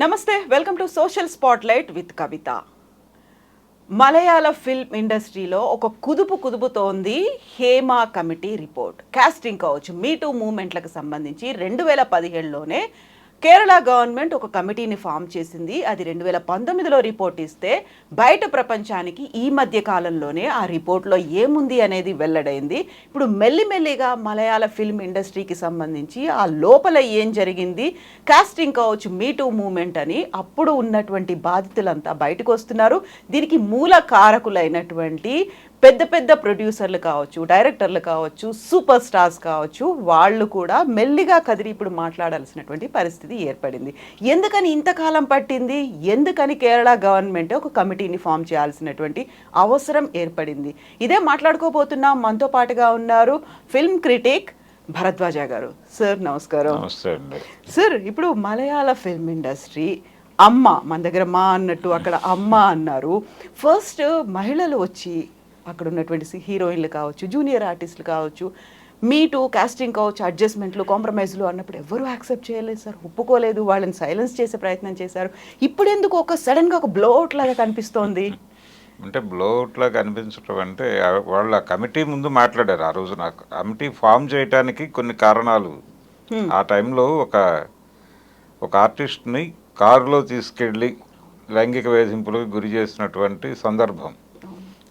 నమస్తే, welcome to social spotlight with Kavitha. మలయాళ film ఇండస్ట్రీలో ఒక కుదుపుతోంది హేమా కమిటీ రిపోర్ట్. కాస్టింగ్ కావచ్చు, మీటూ మూవ్మెంట్లకు సంబంధించి 2017లోనే కేరళ గవర్నమెంట్ ఒక కమిటీని ఫామ్ చేసింది. అది 2019లో రిపోర్ట్ ఇస్తే బయట ప్రపంచానికి ఈ మధ్య కాలంలోనే ఆ రిపోర్ట్లో ఏముంది అనేది వెల్లడైంది. ఇప్పుడు మెల్లిమెల్లిగా మలయాళ ఫిల్మ్ ఇండస్ట్రీకి సంబంధించి ఆ లోపల ఏం జరిగింది, కాస్టింగ్ కావచ్చు, మీటూ మూవ్మెంట్ అని అప్పుడు ఉన్నటువంటి బాధితులంతా బయటకు వస్తున్నారు. దీనికి మూల కారకులైనటువంటి పెద్ద పెద్ద ప్రొడ్యూసర్లు కావచ్చు, డైరెక్టర్లు కావచ్చు, సూపర్ స్టార్స్ కావచ్చు, వాళ్ళు కూడా మెల్లిగా కదిరి ఇప్పుడు మాట్లాడాల్సినటువంటి పరిస్థితి ఏర్పడింది. ఎందుకని ఇంతకాలం పట్టింది, ఎందుకని కేరళ గవర్నమెంట్ ఒక కమిటీని ఫామ్ చేయాల్సినటువంటి అవసరం ఏర్పడింది, ఇదే మాట్లాడుకోబోతున్నాం. మనతో పాటుగా ఉన్నారు ఫిల్మ్ క్రిటిక్ భరద్వాజ గారు. సార్ నమస్కారం. సార్, ఇప్పుడు మలయాళ ఫిల్మ్ ఇండస్ట్రీ అమ్మ, మన దగ్గర మా అన్నట్టు అక్కడ అమ్మ అన్నారు. ఫస్ట్ మహిళలు వచ్చి అక్కడ ఉన్నటువంటి హీరోయిన్లు కావచ్చు, జూనియర్ ఆర్టిస్టులు కావచ్చు, మీటు కాస్టింగ్ కావచ్చు, అడ్జస్ట్మెంట్లు, కాంప్రమైజ్లు అన్నప్పుడు ఎవరు యాక్సెప్ట్ చేయలేదు సార్, ఒప్పుకోలేదు, వాళ్ళని సైలెన్స్ చేసే ప్రయత్నం చేశారు. ఇప్పుడు ఎందుకు ఒక సడన్గా ఒక బ్లోఅవుట్ లాగా కనిపిస్తోంది? అంటే బ్లోఅవుట్ లాగా కనిపించడం అంటే వాళ్ళ కమిటీ ముందు మాట్లాడారు. ఆ రోజు నాకు కమిటీ ఫామ్ చేయడానికి కొన్ని కారణాలు. ఆ టైంలో ఒక ఆర్టిస్ట్ని కారులో తీసుకెళ్ళి లైంగిక వేధింపులకు గురి చేసినటువంటి సందర్భం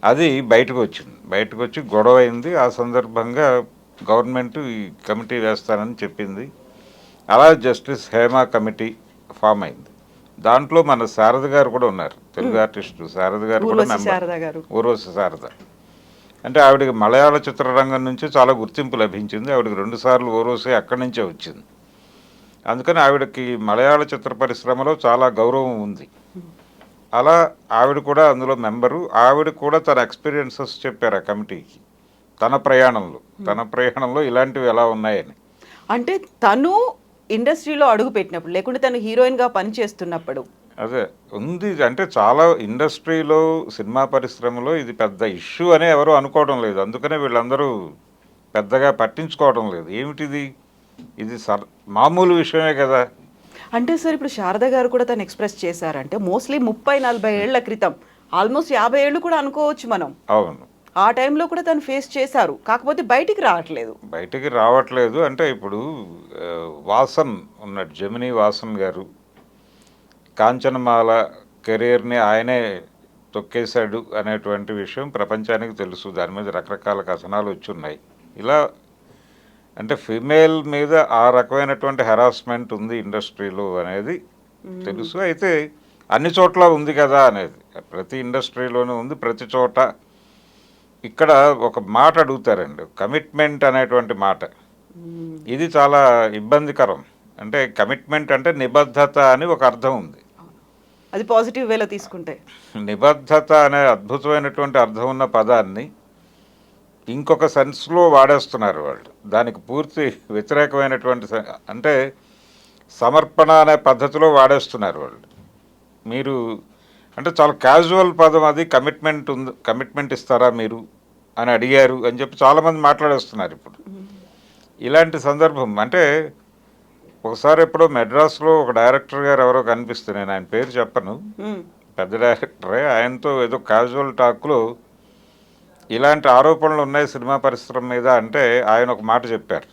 అది బయటకు వచ్చి గొడవ అయింది. ఆ సందర్భంగా గవర్నమెంట్ ఈ కమిటీ వేస్తానని చెప్పింది. అలా జస్టిస్ హేమా కమిటీ ఫామ్ అయింది. దాంట్లో మన శారద గారు కూడా ఉన్నారు, తెలుగు ఆర్టిస్టు శారద గారు కూడా మెంబర్. ఊర్వశి శారద అంటే ఆవిడకి మలయాళ చిత్రరంగం నుంచి చాలా గుర్తింపు లభించింది. ఆవిడకి 2 సార్లు ఊర్వశి అక్కడి నుంచే వచ్చింది. అందుకని ఆవిడకి మలయాళ చిత్ర పరిశ్రమలో చాలా గౌరవం ఉంది. అలా ఆవిడ కూడా అందులో మెంబరు. ఆవిడ కూడా తన ఎక్స్పీరియన్సెస్ చెప్పారు ఆ కమిటీకి, తన ప్రయాణంలో ఇలాంటివి ఎలా ఉన్నాయని. అంటే తను ఇండస్ట్రీలో అడుగు పెట్టినప్పుడు, లేకుంటే తను హీరోయిన్గా పనిచేస్తున్నప్పుడు అదే ఉంది. అంటే చాలా ఇండస్ట్రీలో, సినిమా పరిశ్రమలో ఇది పెద్ద ఇష్యూ అని ఎవరు అనుకోవడం లేదు. అందుకనే వీళ్ళందరూ పెద్దగా పట్టించుకోవడం లేదు. ఏమిటిది, ఇది మామూలు విషయమే కదా. అంటే సార్, ఇప్పుడు శారద గారు కూడా తను ఎక్స్ప్రెస్ చేశారంటే మోస్ట్లీ 30-40 ఏళ్ల క్రితం, ఆల్మోస్ట్ 50 ఏళ్ళు కూడా అనుకోవచ్చు మనం. అవును, ఆ టైంలో కూడా తను ఫేస్ చేశారు. కాకపోతే బయటికి రావట్లేదు. అంటే ఇప్పుడు వాసన్ ఉన్నాడు, జమినీ వాసన్ గారు, కాంచనమాల కెరీర్ని ఆయనే తొక్కేశాడు అనేటువంటి విషయం ప్రపంచానికి తెలుసు. దాని మీద రకరకాల కథనాలు వచ్చున్నాయి. ఇలా అంటే ఫీమేల్ మీద ఆ రకమైనటువంటి హెరాస్మెంట్ ఉంది ఇండస్ట్రీలో అనేది తెలుసు. అయితే అన్ని చోట్ల ఉంది కదా అనేది, ప్రతి ఇండస్ట్రీలోనూ ఉంది, ప్రతి చోట. ఇక్కడ ఒక మాట అడుగుతారండి, కమిట్మెంట్ అనేటువంటి మాట. ఇది చాలా ఇబ్బందికరం. అంటే కమిట్మెంట్ అంటే నిబద్ధత అని ఒక అర్థం ఉంది. అది పాజిటివ్ వేలో తీసుకుంటే నిబద్ధత అనే అద్భుతమైనటువంటి అర్థం ఉన్న పదాన్ని ఇంకొక సెన్స్లో వాడేస్తున్నారు వాళ్ళు. దానికి పూర్తి వ్యతిరేకమైనటువంటి అంటే సమర్పణ అనే పద్ధతిలో వాడేస్తున్నారు వాళ్ళు. మీరు అంటే చాలా క్యాజువల్ పదం అది. కమిట్మెంట్ ఇస్తారా మీరు అని అడిగారు అని చెప్పి చాలామంది మాట్లాడేస్తున్నారు ఇప్పుడు. ఇలాంటి సందర్భం అంటే ఒకసారి ఎప్పుడో మెడ్రాస్లో ఒక డైరెక్టర్ గారు ఎవరో కనిపిస్తే, నేను ఆయన పేరు చెప్పను, పెద్ద డైరెక్టరే, ఆయనతో ఏదో క్యాజువల్ టాక్లో ఇలాంటి ఆరోపణలు ఉన్నాయి సినిమా పరిశ్రమ మీద అంటే ఆయన ఒక మాట చెప్పారు.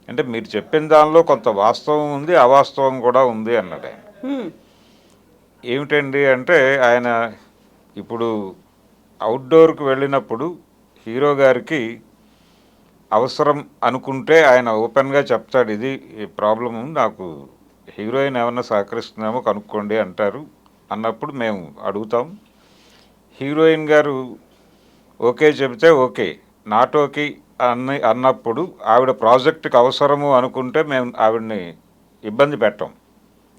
అంటే మీరు చెప్పిన దానిలో కొంత వాస్తవం ఉంది, అవాస్తవం కూడా ఉంది అన్నాడు ఆయన. ఏమిటండి అంటే, ఆయన ఇప్పుడు అవుట్డోర్కి వెళ్ళినప్పుడు హీరో గారికి అవసరం అనుకుంటే ఆయన ఓపెన్గా చెప్తాడు, ఇది ప్రాబ్లము, నాకు హీరోయిన్ ఏమన్నా సహకరిస్తున్నామో కనుక్కోండి అంటారు. అన్నప్పుడు మేము అడుగుతాం. హీరోయిన్ గారు ఓకే చెబితే ఓకే, నాట్ ఓకే అన్నప్పుడు ఆవిడ ప్రాజెక్టుకి అవసరము అనుకుంటే మేము ఆవిడని ఇబ్బంది పెట్టాం.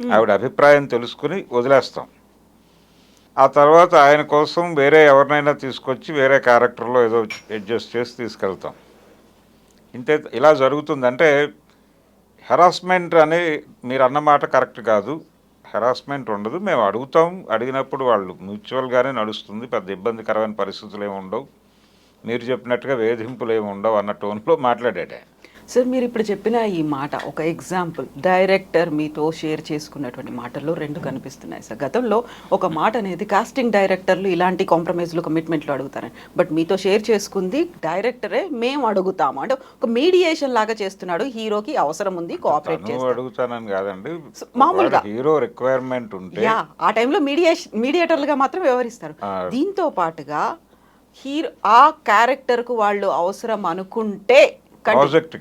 ఆవిడ అభిప్రాయం తెలుసుకుని వదిలేస్తాం. ఆ తర్వాత ఆయన కోసం వేరే ఎవరినైనా తీసుకొచ్చి వేరే క్యారెక్టర్లో ఏదో అడ్జస్ట్ చేసి తీసుకెళ్తాం. ఇంతే, ఇలా జరుగుతుంది. అంటే హెరాస్మెంట్ అని మీరు అన్నమాట కరెక్ట్ కాదు. హెరాస్మెంట్ ఉండదు. మేము అడుగుతాం, అడిగినప్పుడు వాళ్ళు మ్యూచువల్గానే నడుస్తుంది, పెద్ద ఇబ్బందికరమైన పరిస్థితులు ఏమి ఉండవు, మీరు చెప్పినట్టుగా వేధింపులు ఏమి ఉండవు అన్న టోన్లో మాట్లాడాడు. సార్ మీరు ఇప్పుడు చెప్పిన ఈ మాట ఒక ఎగ్జాంపుల్, డైరెక్టర్ మీతో షేర్ చేసుకున్నటువంటి మాటల్లో రెండు కనిపిస్తున్నాయి సార్. గతంలో ఒక మాట అనేది కాస్టింగ్ డైరెక్టర్లు ఇలాంటి కాంప్రమైజ్లు కమిట్మెంట్లు అడుగుతారని, బట్ మీతో షేర్ చేసుకుంది డైరెక్టరే మేము అడుగుతాము అంటే ఒక మీడియేషన్ లాగా చేస్తున్నాడు. హీరోకి అవసరం ఉంది, కోఆపరేట్ చేస్తాడు. అడుగుతానని కాదండి, మామూలుగా హీరో రిక్వైర్మెంట్ ఉంటే ఆ టైంలో మీడియేటర్లుగా మాత్రం వ్యవహరిస్తారు. దీంతో పాటుగా హీరో ఆ క్యారెక్టర్కు వాళ్ళు అవసరం అనుకుంటే ప్రాజెక్ట్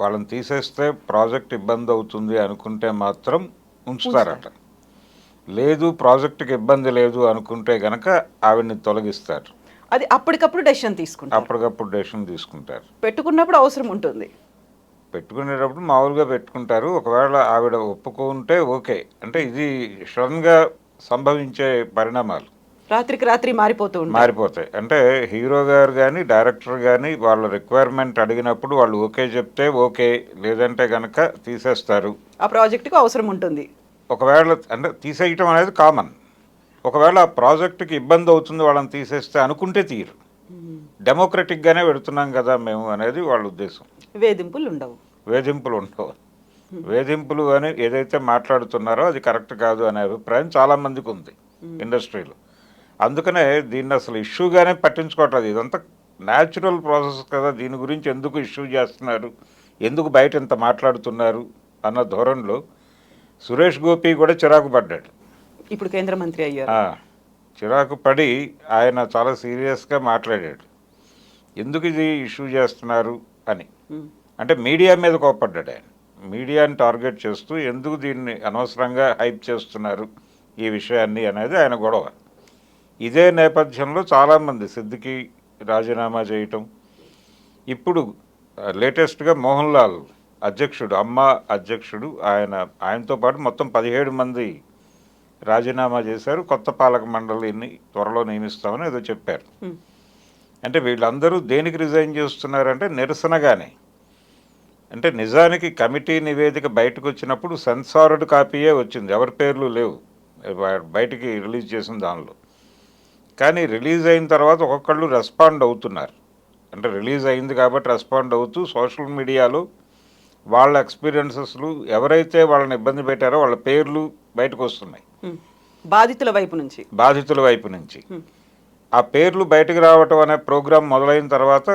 వాళ్ళని తీసేస్తే ప్రాజెక్ట్ ఇబ్బంది అవుతుంది అనుకుంటే మాత్రం ఉంచుతారట. లేదు ప్రాజెక్టుకి ఇబ్బంది లేదు అనుకుంటే గనక ఆవిడ్ని తొలగిస్తారు. అది అప్పటికప్పుడు డెసిషన్ తీసుకుంటారు. పెట్టుకున్నప్పుడు అవసరం ఉంటుంది, పెట్టుకునేటప్పుడు మామూలుగా పెట్టుకుంటారు. ఒకవేళ ఆవిడ ఒప్పుకుంటే ఓకే. అంటే ఇది సడన్గా సంభవించే పరిణామాలు, రాత్రికి రాత్రి మారిపోతాయి. అంటే హీరో గారు కానీ డైరెక్టర్ కానీ వాళ్ళ రిక్వైర్మెంట్ అడిగినప్పుడు వాళ్ళు ఓకే చెప్తే ఓకే, లేదంటే కనుక తీసేస్తారు. ఆ ప్రాజెక్టుకు అవసరం ఉంటుంది. ఒకవేళ అంటే తీసేయటం అనేది కామన్. ఒకవేళ ఆ ప్రాజెక్టుకి ఇబ్బంది అవుతుంది వాళ్ళని తీసేస్తే అనుకుంటే తీరు. డెమోక్రటిక్గానే పెడుతున్నాం కదా మేము అనేది వాళ్ళ ఉద్దేశం. వేధింపులు ఉండవు. వేధింపులు అని ఏదైతే మాట్లాడుతున్నారో అది కరెక్ట్ కాదు అనే అభిప్రాయం చాలామందికి ఉంది ఇండస్ట్రీలో. అందుకనే దీన్ని అసలు ఇష్యూగానే పట్టించుకోవట్లేదు. ఇదంతా న్యాచురల్ ప్రాసెస్ కదా, దీని గురించి ఎందుకు ఇష్యూ చేస్తున్నారు, ఎందుకు బయట ఇంత మాట్లాడుతున్నారు అన్న ధోరణిలో సురేష్ గోపి కూడా చిరాకు పడ్డాడు. ఇప్పుడు కేంద్ర మంత్రి అయ్యారు. చిరాకు పడి ఆయన చాలా సీరియస్గా మాట్లాడాడు. ఎందుకు ఇది ఇష్యూ చేస్తున్నారు అని. అంటే మీడియా మీద కోప్పడ్డాడు ఆయన. మీడియాని టార్గెట్ చేస్తూ ఎందుకు దీన్ని అనవసరంగా హైప్ చేస్తున్నారు ఈ విషయాన్ని అనేది ఆయన గొడవ. ఇదే నేపథ్యంలో చాలామంది సిద్దికి రాజీనామా చేయటం, ఇప్పుడు లేటెస్ట్గా మోహన్ లాల్ అధ్యక్షుడు ఆయనతో పాటు మొత్తం 17 మంది రాజీనామా చేశారు. కొత్త పాలక మండలిని త్వరలో నియమిస్తామని ఏదో చెప్పారు. అంటే వీళ్ళందరూ దేనికి రిజైన్ చేస్తున్నారంటే నిరసనగానే. అంటే నిజానికి కమిటీ నివేదిక బయటకు వచ్చినప్పుడు సెన్సార్డ్ కాపీయే వచ్చింది, ఎవరి పేర్లు లేవు బయటికి రిలీజ్ చేసిన దానిలో. కానీ రిలీజ్ అయిన తర్వాత ఒక్కొక్కళ్ళు రెస్పాండ్ అవుతున్నారు. అంటే రిలీజ్ అయింది కాబట్టి రెస్పాండ్ అవుతూ సోషల్ మీడియాలో వాళ్ళ ఎక్స్పీరియన్సెస్లు ఎవరైతే వాళ్ళని ఇబ్బంది పెట్టారో వాళ్ళ పేర్లు బయటకు వస్తున్నాయి బాధితుల వైపు నుంచి. ఆ పేర్లు బయటకు రావటం అనే ప్రోగ్రాం మొదలైన తర్వాత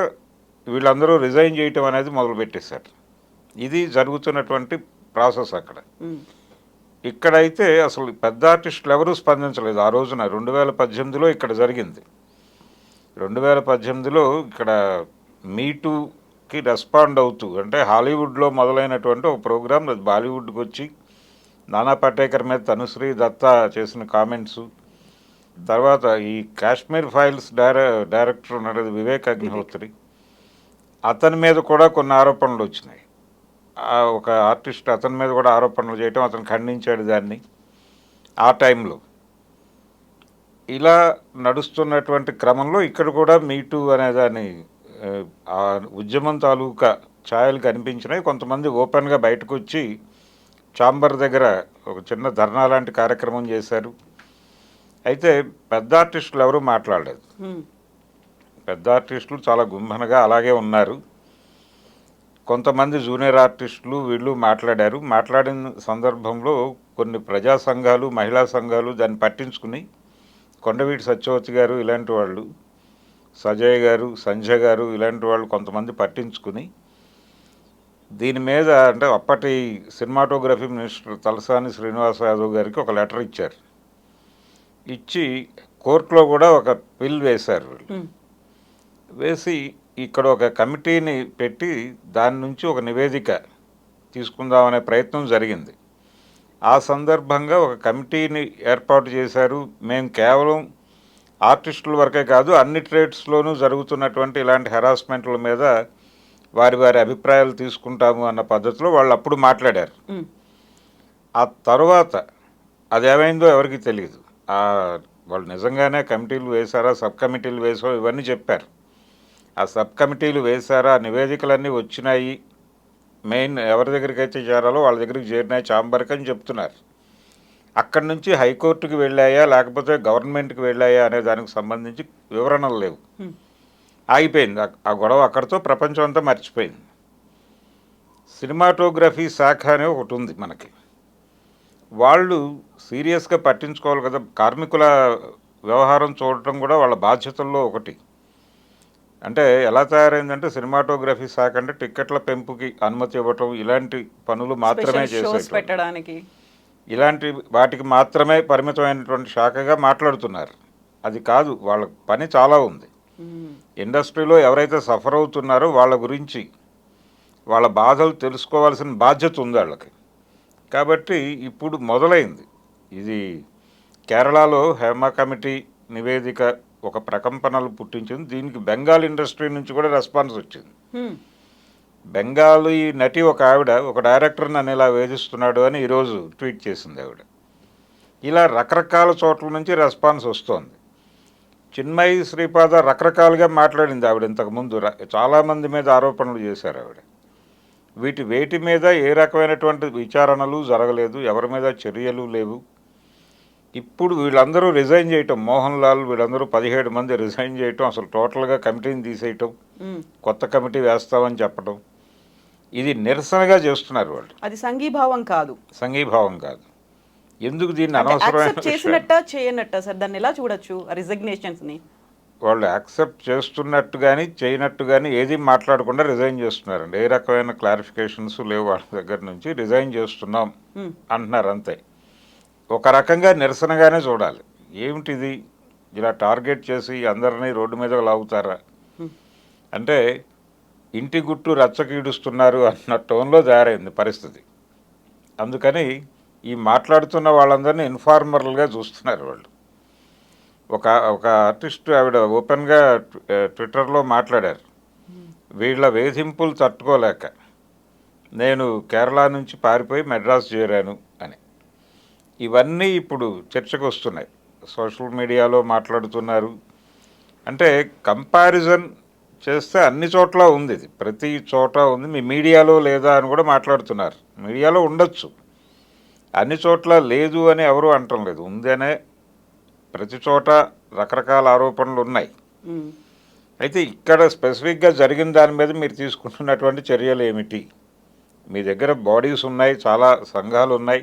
వీళ్ళందరూ రిజైన్ చేయటం అనేది మొదలుపెట్టేశారు. ఇది జరుగుతున్నటువంటి ప్రాసెస్ అక్కడ. ఇక్కడైతే అసలు పెద్ద ఆర్టిస్టులు ఎవరూ స్పందించలేదు. ఆ రోజున 2018లో ఇక్కడ జరిగింది. 2018లో ఇక్కడ మీటూకి రెస్పాండ్ అవుతూ, అంటే హాలీవుడ్లో మొదలైనటువంటి ఒక ప్రోగ్రాం అది బాలీవుడ్కి వచ్చి నానా పటేకర్ మీద తనుశ్రీ దత్తా చేసిన కామెంట్స్, తర్వాత ఈ కాశ్మీర్ ఫైల్స్ డైరెక్టర్ ఉన్నాడు వివేక్ అగ్నిహోత్రి, అతని మీద కూడా కొన్ని ఆరోపణలు వచ్చినాయి. ఒక ఆర్టిస్ట్ అతని మీద కూడా ఆరోపణలు చేయటం, అతను ఖండించాడు దాన్ని. ఆ టైంలో ఇలా నడుస్తున్నటువంటి క్రమంలో ఇక్కడ కూడా మీటూ అనేదాన్ని ఆ ఉద్యమం తాలూకా ఛాయలు కనిపించినాయి. కొంతమంది ఓపెన్గా బయటకు వచ్చి ఛాంబర్ దగ్గర ఒక చిన్న ధర్నా లాంటి కార్యక్రమం చేశారు. అయితే పెద్ద ఆర్టిస్టులు ఎవరూ మాట్లాడలేదు. పెద్ద ఆర్టిస్టులు చాలా గుంభనగా అలాగే ఉన్నారు. కొంతమంది జూనియర్ ఆర్టిస్టులు వీళ్ళు మాట్లాడారు. మాట్లాడిన సందర్భంలో కొన్ని ప్రజా సంఘాలు, మహిళా సంఘాలు దాన్ని పట్టించుకుని, కొండవీటి సత్యవతి గారు ఇలాంటి వాళ్ళు, సజయ్ గారు, సంజయ్ గారు ఇలాంటి వాళ్ళు కొంతమంది పట్టించుకుని దీని మీద, అంటే అప్పటి సినిమాటోగ్రఫీ మినిస్టర్ తలసాని శ్రీనివాస యాదవ్ గారికి ఒక లెటర్ ఇచ్చారు. ఇచ్చి కోర్టులో కూడా ఒక బిల్ వేశారు. వేసి ఇక్కడ ఒక కమిటీని పెట్టి దాని నుంచి ఒక నివేదిక తీసుకుందామనే ప్రయత్నం జరిగింది. ఆ సందర్భంగా ఒక కమిటీని ఏర్పాటు చేశారు. మేము కేవలం ఆర్టిస్టుల వరకే కాదు, అన్ని ట్రేడ్స్లోనూ జరుగుతున్నటువంటి ఇలాంటి హెరాస్మెంట్ల మీద వారి అభిప్రాయాలు తీసుకుంటాము అన్న పద్ధతిలో వాళ్ళు అప్పుడు మాట్లాడారు. ఆ తర్వాత అదేమైందో ఎవరికి తెలియదు. వాళ్ళు నిజంగానే కమిటీలు వేశారా, సబ్ కమిటీలు వేసో ఇవన్నీ చెప్పారు. ఆ సబ్ కమిటీలు వేశారా, నివేదికలన్నీ వచ్చినాయి, మెయిన్ ఎవరి దగ్గరికి అయితే చేరాలో వాళ్ళ దగ్గరికి చేరినాయి ఛాంబర్కి అని చెప్తున్నారు. అక్కడి నుంచి హైకోర్టుకి వెళ్ళాయా లేకపోతే గవర్నమెంట్కి వెళ్ళాయా అనే దానికి సంబంధించి వివరణలు లేవు. ఆగిపోయింది. ఆ గొడవ అక్కడితో ప్రపంచం అంతా మర్చిపోయింది. సినిమాటోగ్రఫీ శాఖ అనే ఒకటి ఉంది మనకి. వాళ్ళు సీరియస్గా పట్టించుకోవాలి కదా. కార్మికుల వ్యవహారం చూడటం కూడా వాళ్ళ బాధ్యతల్లో ఒకటి. అంటే ఎలా తయారైందంటే సినిమాటోగ్రఫీ శాఖ అంటే టిక్కెట్ల పెంపుకి అనుమతి ఇవ్వటం, ఇలాంటి పనులు మాత్రమే షోస్ చేసే పెట్టడానికి, ఇలాంటి వాటికి మాత్రమే పరిమితమైనటువంటి శాఖగా మాట్లాడుతున్నారు. అది కాదు, వాళ్ళ పని చాలా ఉంది. ఇండస్ట్రీలో ఎవరైతే సఫర్ అవుతున్నారో వాళ్ళ గురించి, వాళ్ళ బాధలు తెలుసుకోవాల్సిన బాధ్యత ఉంది వాళ్ళకి. కాబట్టి ఇప్పుడు మొదలైంది ఇది. కేరళలో హేమ కమిటీ నివేదిక ఒక ప్రకంపనలు పుట్టించింది. దీనికి బెంగాల్ ఇండస్ట్రీ నుంచి కూడా రెస్పాన్స్ వచ్చింది. బెంగాలీ నటి ఒక ఆవిడ ఒక డైరెక్టర్ నన్ను ఇలా వేధిస్తున్నాడు అని ఈరోజు ట్వీట్ చేసింది ఆవిడ. ఇలా రకరకాల చోట్ల నుంచి రెస్పాన్స్ వస్తోంది. చిన్మయి శ్రీపాద రకరకాలుగా మాట్లాడింది ఆవిడ. ఇంతకుముందు చాలామంది మీద ఆరోపణలు చేశారు ఆవిడ. వేటి మీద ఏ రకమైనటువంటి విచారణలు జరగలేదు, ఎవరి మీద చర్యలు లేవు. ఇప్పుడు వీళ్ళందరూ రిజైన్ చేయటం, మోహన్ లాల్ వీళ్ళందరూ 17 మంది రిజైన్ చేయటం, అసలు టోటల్గా కమిటీని తీసేయటం, కొత్త కమిటీ వేస్తామని చెప్పడం, ఇది నిరసనగా చేస్తున్నారు వాళ్ళు. అది సంఘీభావం కాదు, సంఘీభావం కాదు. ఎందుకు దీన్ని అనవసరమైన చేసినట్ట చేయనట్ట సార్, దాన్ని ఎలా చూడొచ్చు రిజిగ్నేషన్స్ని? వాళ్ళు యాక్సెప్ట్ చేస్తున్నట్టు కానీ చేయనట్టు కానీ ఏది మాట్లాడకుండా రిజైన్ చేస్తున్నారండి. ఏ రకమైన క్లారిఫికేషన్స్ లేవు వాళ్ళ దగ్గర నుంచి. రిజైన్ చేస్తున్నాం అంటున్నారు అంతే. ఒక రకంగా నిరసనగానే చూడాలి. ఏమిటిది, ఇలా టార్గెట్ చేసి అందరినీ రోడ్డు మీద లాగుతారా అంటే ఇంటి గుట్టు రచ్చకీడుస్తున్నారు అన్న టోన్లో తయారైంది పరిస్థితి. అందుకని ఈ మాట్లాడుతున్న వాళ్ళందరినీ ఇన్ఫార్మర్లుగా చూస్తున్నారు వాళ్ళు. ఒక ఆర్టిస్ట్ ఆవిడ ఓపెన్గా ట్విట్టర్లో మాట్లాడారు, వీళ్ళ వేధింపులు తట్టుకోలేక నేను కేరళ నుంచి పారిపోయి మెడ్రాస్ చేరాను అని. ఇవన్నీ ఇప్పుడు చర్చకు వస్తున్నాయి, సోషల్ మీడియాలో మాట్లాడుతున్నారు. అంటే కంపారిజన్ చేస్తే అన్ని చోట్ల ఉంది, ఇది ప్రతి చోట ఉంది. మీ మీడియాలో లేదా అని కూడా మాట్లాడుతున్నారు. మీడియాలో ఉండొచ్చు, అన్ని చోట్ల లేదు అని ఎవరు అనటం లేదు, ఉంది అనే ప్రతి చోట రకరకాల ఆరోపణలు ఉన్నాయి. అయితే ఇక్కడ స్పెసిఫిక్గా జరిగిన దాని మీద మీరు తీసుకుంటున్నటువంటి చర్యలు ఏమిటి? మీ దగ్గర బాడీస్ ఉన్నాయి, చాలా సంఘాలు ఉన్నాయి.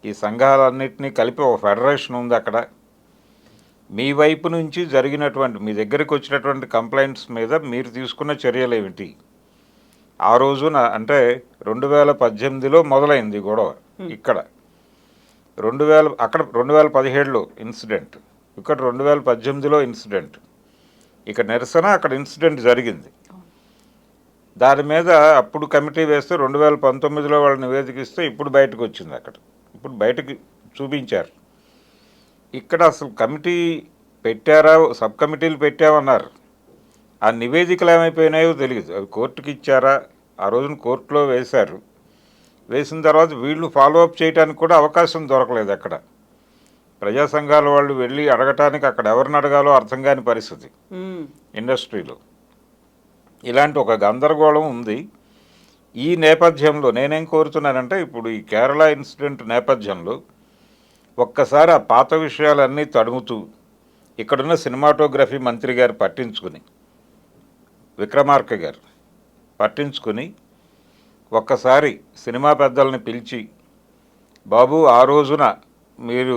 ఈ సంఘాలన్నింటినీ కలిపి ఒక ఫెడరేషన్ ఉంది అక్కడ. మీ వైపు నుంచి జరిగినటువంటి, మీ దగ్గరికి వచ్చినటువంటి కంప్లైంట్స్ మీద మీరు తీసుకున్న చర్యలు ఏమిటి? ఆ రోజున అంటే 2018లో మొదలైంది గొడవ ఇక్కడ. అక్కడ 2017లో ఇన్సిడెంట్, ఇక్కడ 2018లో ఇన్సిడెంట్. ఇక్కడ నిరసన, అక్కడ ఇన్సిడెంట్ జరిగింది. దాని మీద అప్పుడు కమిటీ వేస్తే 2019లో వాళ్ళు నివేదికిస్తే ఇప్పుడు బయటకు వచ్చింది. అక్కడ ఇప్పుడు బయటకు చూపించారు. ఇక్కడ అసలు కమిటీ పెట్టారా, సబ్ కమిటీలు పెట్టామన్నారు. ఆ నివేదికలు ఏమైపోయినాయో తెలియదు. అవి కోర్టుకి ఇచ్చారా, ఆ రోజున కోర్టులో వేశారు. వేసిన తర్వాత వీళ్ళు ఫాలోఅప్ చేయడానికి కూడా అవకాశం దొరకలేదు. అక్కడ ప్రజా సంఘాల వాళ్ళు వెళ్ళి అడగటానికి అక్కడ ఎవరిని అడగాలో అర్థం కాని పరిస్థితి ఇండస్ట్రీలో. ఇలాంటి ఒక గందరగోళం ఉంది. ఈ నేపథ్యంలో నేనేం కోరుతున్నానంటే, ఇప్పుడు ఈ కేరళ ఇన్సిడెంట్ నేపథ్యంలో ఒక్కసారి ఆ పాత విషయాలన్నీ తడుముతూ ఇక్కడున్న సినిమాటోగ్రఫీ మంత్రి గారు పట్టించుకుని, విక్రమార్క గారు పట్టించుకుని ఒక్కసారి సినిమా పెద్దల్ని పిలిచి, బాబు ఆ రోజున మీరు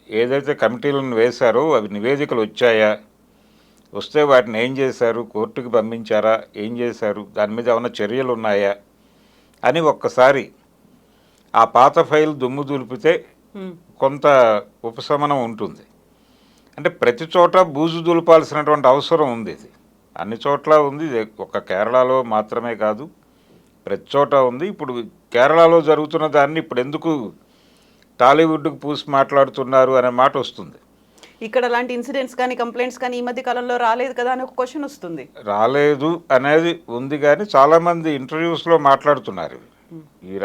ఏదైతే కమిటీలను వేశారో అవి నివేదికలు వచ్చాయా, వస్తే వాటిని ఏం చేశారు, కోర్టుకు పంపించారా, ఏం చేశారు, దాని మీద ఏమైనా చర్యలు ఉన్నాయా అని ఒక్కసారి ఆ పాత ఫైల్ దుమ్ము దులిపితే కొంత ఉపశమనం ఉంటుంది. అంటే ప్రతి చోట బూజు దులపాల్సినటువంటి అవసరం ఉంది. ఇది అన్ని చోట్ల ఉంది, ఒక కేరళలో మాత్రమే కాదు, ప్రతి చోట ఉంది. ఇప్పుడు కేరళలో జరుగుతున్న దాన్ని ఇప్పుడు ఎందుకు టాలీవుడ్కు పూసి మాట్లాడుతున్నారు అనే మాట వస్తుంది. ఇక్కడ అలాంటి ఇన్సిడెంట్స్ కానీ కంప్లైంట్స్ కానీ ఈ మధ్య కాలంలో రాలేదు కదా అని ఒక క్వశ్చన్ వస్తుంది. రాలేదు అనేది ఉంది, కానీ చాలామంది ఇంటర్వ్యూస్లో మాట్లాడుతున్నారు.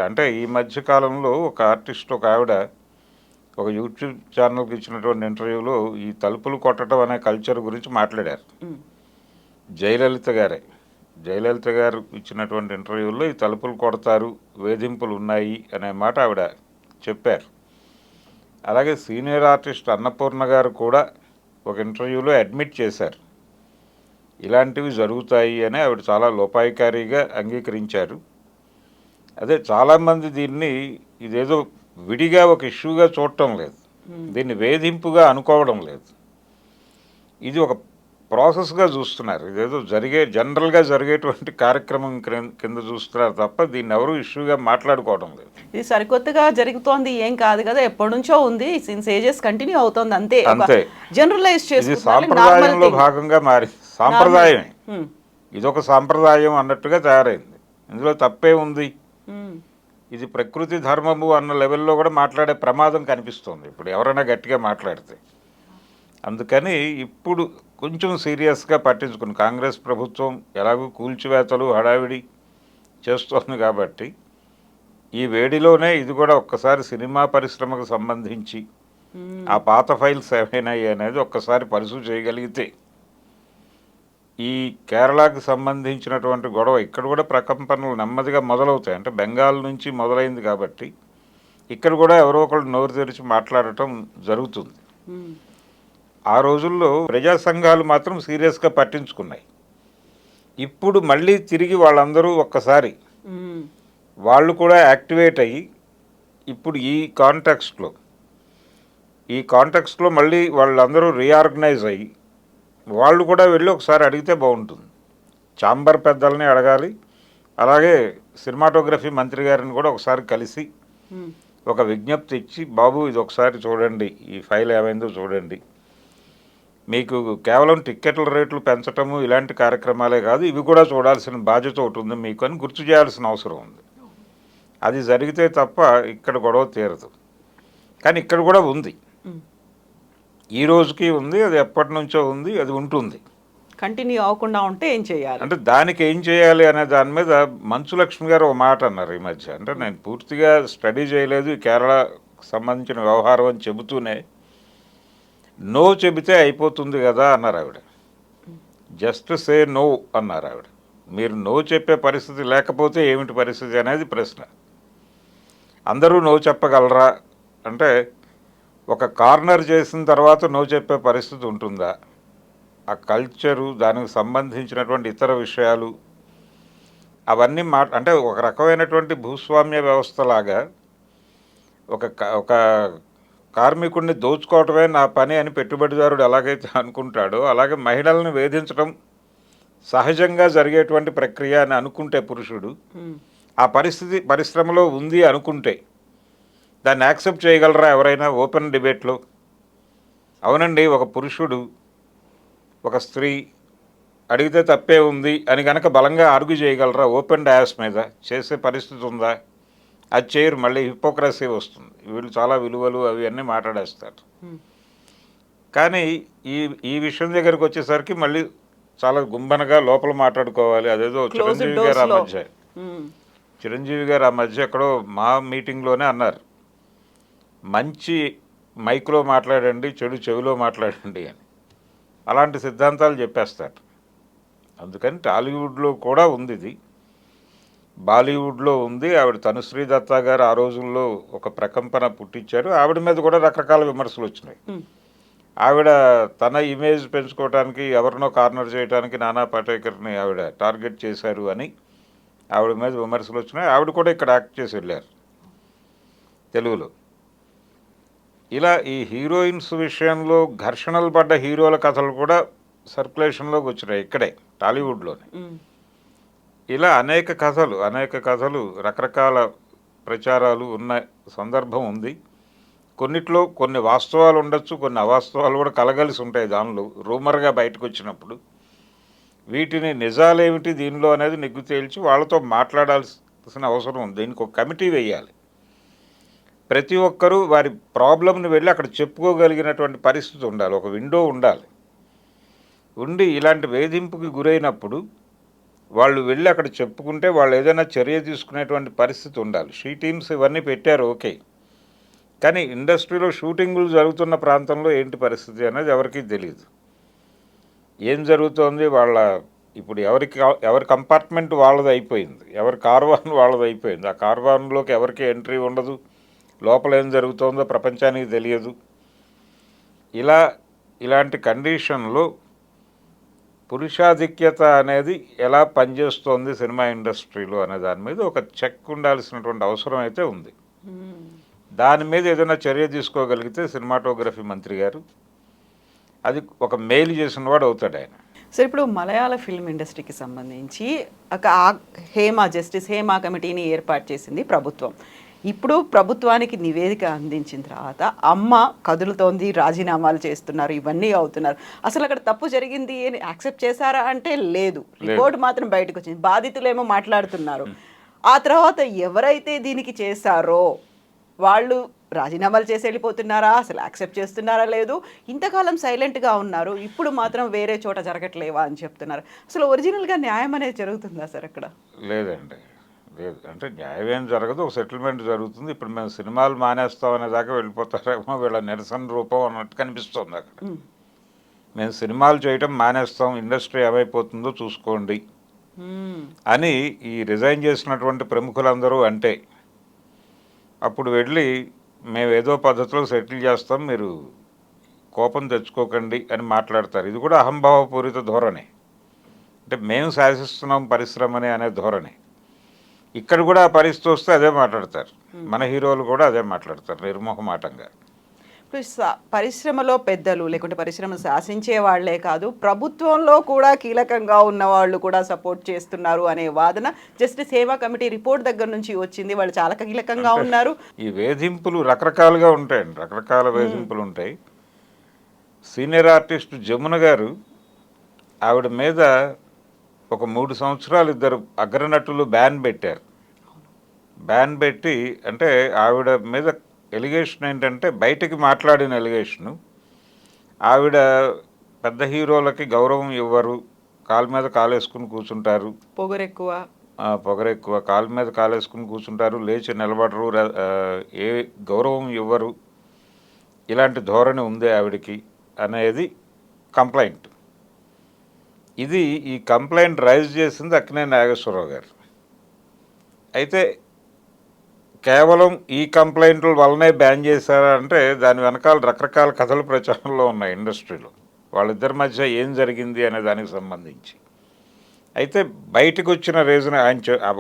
అంటే ఈ మధ్య కాలంలో ఒక ఆర్టిస్ట్, ఒక ఆవిడ ఒక యూట్యూబ్ ఛానల్కి ఇచ్చినటువంటి ఇంటర్వ్యూలో ఈ తలుపులు కొట్టడం అనే కల్చర్ గురించి మాట్లాడారు. జయలలిత గారు ఇచ్చినటువంటి ఇంటర్వ్యూలో ఈ తలుపులు కొడతారు, వేధింపులు ఉన్నాయి అనే మాట ఆవిడ చెప్పారు. అలాగే సీనియర్ ఆర్టిస్ట్ అన్నపూర్ణ గారు కూడా ఒక ఇంటర్వ్యూలో అడ్మిట్ చేశారు, ఇలాంటివి జరుగుతాయి అని ఆవిడ చాలా లోపాయికారిగా అంగీకరించారు. అదే చాలామంది దీన్ని ఇదేదో విడిగా ఒక ఇష్యూగా చూడటం లేదు, దీన్ని వేధింపుగా అనుకోవడం లేదు, ఇది ఒక ప్రాసెస్గా చూస్తున్నారు. ఇదేదో జనరల్గా జరిగేటువంటి కార్యక్రమం కింద చూస్తున్నారు తప్ప దీన్ని ఎవరు ఇష్యూగా మాట్లాడుకోవడం లేదు. ఇది సరికొత్తగా జరుగుతోంది ఏం కాదు కదా, ఎప్పటి నుంచో ఉంది, సిన్స్ ఏజెస్ కంటిన్యూ అవుతోంది, అంతే అంతే. జనరలైజ్ ఇది సాంప్రదాయంలో భాగంగా మారింది, సాంప్రదాయమే, ఇదొక సాంప్రదాయం అన్నట్టుగా తయారైంది. ఇందులో తప్పే ఉంది, ఇది ప్రకృతి ధర్మము అన్న లెవెల్లో కూడా మాట్లాడే ప్రమాదం కనిపిస్తుంది ఇప్పుడు ఎవరైనా గట్టిగా మాట్లాడితే. అందుకని ఇప్పుడు కొంచెం సీరియస్గా పట్టించుకుని కాంగ్రెస్ ప్రభుత్వం ఎలాగూ కూల్చివేతలు హడావిడి చేస్తోంది కాబట్టి ఈ వేడిలోనే ఇది కూడా ఒక్కసారి సినిమా పరిశ్రమకు సంబంధించి ఆ పాత ఫైల్స్ ఏమైనాయి అనేది ఒక్కసారి పరిశీలి చేయగలిగితే ఈ కేరళకు సంబంధించినటువంటి గొడవ ఇక్కడ కూడా ప్రకంపనలు నెమ్మదిగా మొదలవుతాయి. అంటే బెంగాల్ నుంచి మొదలైంది కాబట్టి ఇక్కడ కూడా ఎవరో ఒకళ్ళు నోరు తెరిచి మాట్లాడటం జరుగుతుంది. ఆ రోజుల్లో ప్రజా సంఘాలు మాత్రం సీరియస్గా పట్టించుకున్నాయి. ఇప్పుడు మళ్ళీ తిరిగి వాళ్ళందరూ ఒక్కసారి వాళ్ళు కూడా యాక్టివేట్ అయ్యి ఇప్పుడు ఈ కాంటెక్స్ట్లో మళ్ళీ వాళ్ళందరూ రీఆర్గనైజ్ అయ్యి వాళ్ళు కూడా వెళ్ళి ఒకసారి అడిగితే బాగుంటుంది. ఛాంబర్ పెద్దల్ని అడగాలి, అలాగే సినిమాటోగ్రఫీ మంత్రి గారిని కూడా ఒకసారి కలిసి ఒక విజ్ఞప్తి ఇచ్చి, బాబు ఇది ఒకసారి చూడండి, ఈ ఫైల్ ఏమైందో చూడండి, మీకు కేవలం టిక్కెట్ల రేట్లు పెంచటము ఇలాంటి కార్యక్రమాలే కాదు, ఇవి కూడా చూడాల్సిన బాధ్యత ఒకటి ఉంది మీకు అని గుర్తు చేయాల్సిన అవసరం ఉంది. అది జరిగితే తప్ప ఇక్కడ గొడవ తీరదు. కానీ ఇక్కడ కూడా ఉంది, ఈ రోజుకి ఉంది, అది ఎప్పటి నుంచో ఉంది, అది ఉంటుంది, కంటిన్యూ అవ్వకుండా ఉంటే ఏం చేయాలి అంటే దానికి ఏం చేయాలి అనే దాని మీద మంచు లక్ష్మి గారు ఒక మాట అన్నారు ఈ మధ్య. అంటే నేను పూర్తిగా స్టడీ చేయలేదు కేరళకు సంబంధించిన వ్యవహారం అని చెబుతూనే నో చెబితే అయిపోతుంది కదా అన్నారు ఆవిడ. జస్ట్ సే నో అన్నారు ఆవిడ. మీరు నో చెప్పే పరిస్థితి లేకపోతే ఏమిటి పరిస్థితి అనేది ప్రశ్న. అందరూ నో చెప్పగలరా అంటే ఒక కార్నర్ చేసిన తర్వాత నో చెప్పే పరిస్థితి ఉంటుందా? ఆ కల్చరు, దానికి సంబంధించినటువంటి ఇతర విషయాలు అవన్నీ అంటే ఒక రకమైనటువంటి భూస్వామ్య వ్యవస్థలాగా ఒక కార్మికుడిని దోచుకోవటమే నా పని అని పెట్టుబడిదారుడు ఎలాగైతే అనుకుంటాడో అలాగే మహిళలను వేధించడం సహజంగా జరిగేటువంటి ప్రక్రియ అని అనుకుంటే పురుషుడు, ఆ పరిస్థితి పరిశ్రమలో ఉంది అనుకుంటే దాన్ని యాక్సెప్ట్ చేయగలరా ఎవరైనా ఓపెన్ డిబేట్లో? అవునండి, ఒక పురుషుడు ఒక స్త్రీ అడిగితే తప్పే ఉంది అని కనుక బలంగా ఆర్గ్యూ చేయగలరా ఓపెన్ డయాస్ మీద? చేసే పరిస్థితి ఉందా? అది చేయరు, మళ్ళీ హిపోక్రసీ వస్తుంది, వీళ్ళు చాలా విలువలు అవి అన్నీ మాట్లాడేస్తారు. కానీ ఈ విషయం దగ్గరికి వచ్చేసరికి మళ్ళీ చాలా గుంబనగా లోపల మాట్లాడుకోవాలి. అదేదో చిరంజీవి గారు ఆ మధ్య ఎక్కడో మా మీటింగ్లోనే అన్నారు, మంచి మైక్లో మాట్లాడండి, చెడు చెవిలో మాట్లాడండి అని. అలాంటి సిద్ధాంతాలు చెప్పేస్తారు. అందుకని టాలీవుడ్లో కూడా ఉంది ఇది, బాలీవుడ్లో ఉంది. ఆవిడ తనుశ్రీ దత్తా గారు ఆ రోజుల్లో ఒక ప్రకంపన పుట్టించారు, ఆవిడ మీద కూడా రకరకాల విమర్శలు వచ్చినాయి. ఆవిడ తన ఇమేజ్ పెంచుకోవడానికి ఎవరినో కార్నర్ చేయడానికి నానా పాటేకర్ని ఆవిడ టార్గెట్ చేశారు అని ఆవిడ మీద విమర్శలు వచ్చినాయి. ఆవిడ కూడా ఇక్కడ యాక్ట్ చేసి వెళ్ళారు తెలుగులో. ఇలా ఈ హీరోయిన్స్ విషయంలో ఘర్షణలు పడ్డ హీరోల కథలు కూడా సర్క్యులేషన్లోకి వచ్చినాయి ఇక్కడే టాలీవుడ్లోనే. ఇలా అనేక కథలు రకరకాల ప్రచారాలు ఉన్న సందర్భం ఉంది. కొన్నిట్లో కొన్ని వాస్తవాలు ఉండొచ్చు, కొన్ని అవాస్తవాలు కూడా కలగలిసి ఉంటాయి దానిలో రూమర్గా బయటకు వచ్చినప్పుడు. వీటిని నిజాలేమిటి దీనిలో అనేది నిగ్గు తేల్చి వాళ్ళతో మాట్లాడాల్సిన అవసరం ఉంది. దీనికి ఒక కమిటీ వేయాలి. ప్రతి ఒక్కరూ వారి ప్రాబ్లంని వెళ్ళి అక్కడ చెప్పుకోగలిగినటువంటి పరిస్థితి ఉండాలి, ఒక విండో ఉండాలి. ఉండి ఇలాంటి వేధింపుకి గురైనప్పుడు వాళ్ళు వెళ్ళి అక్కడ చెప్పుకుంటే వాళ్ళు ఏదైనా చర్య తీసుకునేటువంటి పరిస్థితి ఉండాలి. షీ టీమ్స్ ఇవన్నీ పెట్టారు, ఓకే, కానీ ఇండస్ట్రీలో షూటింగులు జరుగుతున్న ప్రాంతంలో ఏంటి పరిస్థితి అనేది ఎవరికీ తెలియదు. ఏం జరుగుతోంది ఇప్పుడు ఎవరి కంపార్ట్మెంట్ వాళ్ళది అయిపోయింది, ఎవరి కార్వాన్ వాళ్ళది అయిపోయింది. ఆ కార్వాన్లోకి ఎవరికి ఎంట్రీ ఉండదు, లోపల ఏం జరుగుతుందో ప్రపంచానికి తెలియదు. ఇలాంటి కండిషన్లో పురుషాధిక్యత అనేది ఎలా పనిచేస్తోంది సినిమా ఇండస్ట్రీలో అనే దాని మీద ఒక చెక్ ఉండాల్సినటువంటి అవసరం అయితే ఉంది. దాని మీద ఏదైనా చర్య తీసుకోగలిగితే సినిమాటోగ్రఫీ మంత్రి గారు అది ఒక మేలు చేసిన వాడు అవుతాడు ఆయన. సో ఇప్పుడు మలయాళ ఫిల్మ్ ఇండస్ట్రీకి సంబంధించి ఒక జస్టిస్ హేమా కమిటీని ఏర్పాటు చేసింది ప్రభుత్వం. ఇప్పుడు ప్రభుత్వానికి నివేదిక అందించిన తర్వాత అమ్మ కదులుతోంది, రాజీనామాలు చేస్తున్నారు, ఇవన్నీ అవుతున్నారు. అసలు అక్కడ తప్పు జరిగింది అని యాక్సెప్ట్ చేశారా అంటే లేదు, రిపోర్ట్ మాత్రం బయటకు వచ్చింది. బాధితులేమో మాట్లాడుతున్నారు. ఆ తర్వాత ఎవరైతే దీనికి చేశారో వాళ్ళు రాజీనామాలు చేసి వెళ్ళిపోతున్నారా, అసలు యాక్సెప్ట్ చేస్తున్నారా లేదు, ఇంతకాలం సైలెంట్గా ఉన్నారు, ఇప్పుడు మాత్రం వేరే చోట జరగట్లేవా అని చెప్తున్నారు. అసలు ఒరిజినల్గా న్యాయం అనేది జరుగుతుందా సార్ అక్కడ? లేదండి, లేదు. అంటే న్యాయం ఏం జరగదు, ఒక సెటిల్మెంట్ జరుగుతుంది. ఇప్పుడు మేము సినిమాలు మానేస్తాం అనే దాకా వెళ్ళిపోతారేమో వీళ్ళ నిరసన రూపం అన్నట్టు కనిపిస్తుంది అక్కడ. మేము సినిమాలు చేయటం మానేస్తాం, ఇండస్ట్రీ ఏమైపోతుందో చూసుకోండి అని ఈ రిజైన్ చేసినటువంటి ప్రముఖులందరూ అంటే అప్పుడు వెళ్ళి మేము ఏదో పద్ధతిలో సెటిల్ చేస్తాం, మీరు కోపం తెచ్చుకోకండి అని మాట్లాడతారు. ఇది కూడా అహంభావపూరిత ధోరణి. అంటే మేము శాసిస్తున్నాం పరిశ్రమని అనే ధోరణి. ఇక్కడ కూడా ఆ పరిస్థితి వస్తే అదే మాట్లాడతారు. మన హీరోలు కూడా అదే మాట్లాడతారు నిర్మోహమాటంగా. ఇప్పుడు పరిశ్రమలో పెద్దలు లేకుంటే పరిశ్రమను శాసించే వాళ్లే కాదు, ప్రభుత్వంలో కూడా కీలకంగా ఉన్న వాళ్ళు కూడా సపోర్ట్ చేస్తున్నారు అనే వాదన జస్టిస్ హేమా కమిటీ రిపోర్ట్ దగ్గర నుంచి వచ్చింది. వాళ్ళు చాలా కీలకంగా ఉన్నారు. ఈ వేధింపులు రకరకాలుగా ఉంటాయండి, రకరకాల వేధింపులు ఉంటాయి. సీనియర్ ఆర్టిస్ట్ జమున గారు, ఆవిడ మీద ఒక 3 సంవత్సరాలు ఇద్దరు అగ్రనటులు బ్యాన్ పెట్టారు. బ్యాన్ పెట్టి అంటే ఆవిడ మీద ఎలిగేషన్ ఏంటంటే బయటికి మాట్లాడిన ఎలిగేషను, ఆవిడ పెద్ద హీరోలకి గౌరవం ఇవ్వరు, కాలు మీద కాలేసుకుని కూర్చుంటారు, పొగరెక్కువ, కాలు మీద కాలేసుకుని కూర్చుంటారు, లేచి నిలబడరు, ఏ గౌరవం ఇవ్వరు, ఇలాంటి ధోరణి ఉంది ఆవిడికి అనేది కంప్లైంట్. ఇది ఈ కంప్లైంట్ రైజ్ చేసింది అక్కినేని నాగేశ్వరరావు గారు. అయితే కేవలం ఈ కంప్లైంట్ల వల్లనే బ్యాన్ చేశారా అంటే దాని వెనకాల రకరకాల కథలు ప్రచారంలో ఉన్నాయి ఇండస్ట్రీలో, వాళ్ళిద్దరి మధ్య ఏం జరిగింది అనే దానికి సంబంధించి. అయితే బయటకు వచ్చిన రీజన్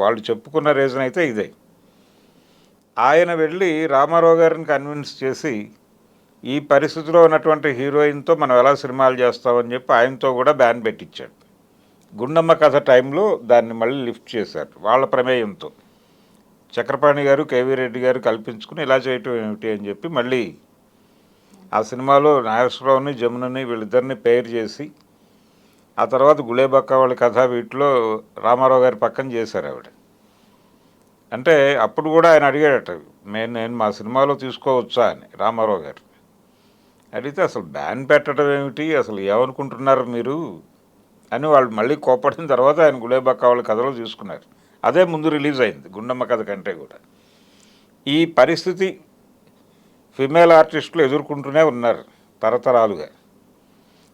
వాళ్ళు చెప్పుకున్న రీజన్ అయితే ఇదే. ఆయన వెళ్ళి రామారావు గారిని కన్విన్స్ చేసి ఈ పరిస్థితిలో ఉన్నటువంటి హీరోయిన్తో మనం ఎలా సినిమాలు చేస్తామని చెప్పి ఆయనతో కూడా బ్యాన్ పెట్టించాడు. గుండమ్మ కథ టైంలో దాన్ని మళ్ళీ లిఫ్ట్ చేశారు వాళ్ళ ప్రమేయంతో. చక్రపాణి గారు, కేవీ రెడ్డి గారు కల్పించుకుని ఇలా చేయటం ఏమిటి అని చెప్పి మళ్ళీ ఆ సినిమాలో నాగేశ్వరరావుని జమునని వీళ్ళిద్దరిని పేరు చేసి ఆ తర్వాత గులేబక్క వాళ్ళ కథ వీటిలో రామారావు గారి పక్కన చేశారు ఆవిడ. అంటే అప్పుడు కూడా ఆయన అడిగాడట, నేను మా సినిమాలో తీసుకోవచ్చా అని రామారావు గారు అడిగితే, అసలు బ్యాన్ పెట్టడం ఏమిటి, అసలు ఏమనుకుంటున్నారు మీరు అని వాళ్ళు మళ్ళీ కోపడిన తర్వాత ఆయన గులేబక్క వాళ్ళ కథలో తీసుకున్నారు. అదే ముందు రిలీజ్ అయింది గుండమ్మ కథ కంటే కూడా. ఈ పరిస్థితి ఫిమేల్ ఆర్టిస్టులు ఎదుర్కొంటూనే ఉన్నారు తరతరాలుగా.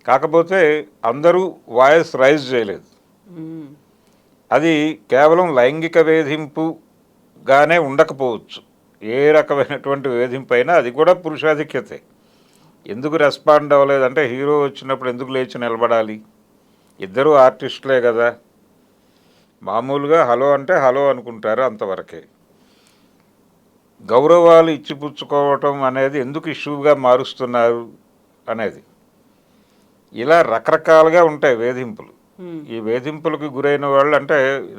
కాకపోతే అందరూ వాయిస్ రైజ్ చేయలేదు. అది కేవలం లైంగిక వేధింపుగానే ఉండకపోవచ్చు, ఏ రకమైనటువంటి వేధింపు అయినా అది కూడా పురుషాధిక్యతే. ఎందుకు రెస్పాండ్ అవ్వలేదంటే హీరో వచ్చినప్పుడు ఎందుకు లేచి నిలబడాలి, ఇద్దరూ ఆర్టిస్టులే కదా, మామూలుగా హలో అంటే హలో అనుకుంటారు, అంతవరకే. గౌరవాలు ఇచ్చిపుచ్చుకోవటం అనేది ఎందుకు ఇష్యూగా మారుస్తున్నారు అనేది, ఇలా రకరకాలుగా ఉంటాయి వేధింపులు. ఈ వేధింపులకు గురైన వాళ్ళు అంటే